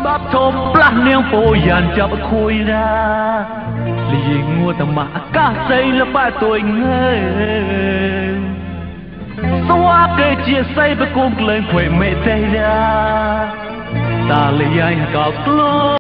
bắp thôm plát niang phô dàn chập khui ra lì ngua tầm mã cá xây là ba tuổi ngơi xóa kê chia xây với cung lên quậy mẹ tay ra ta lấy anh cọc lô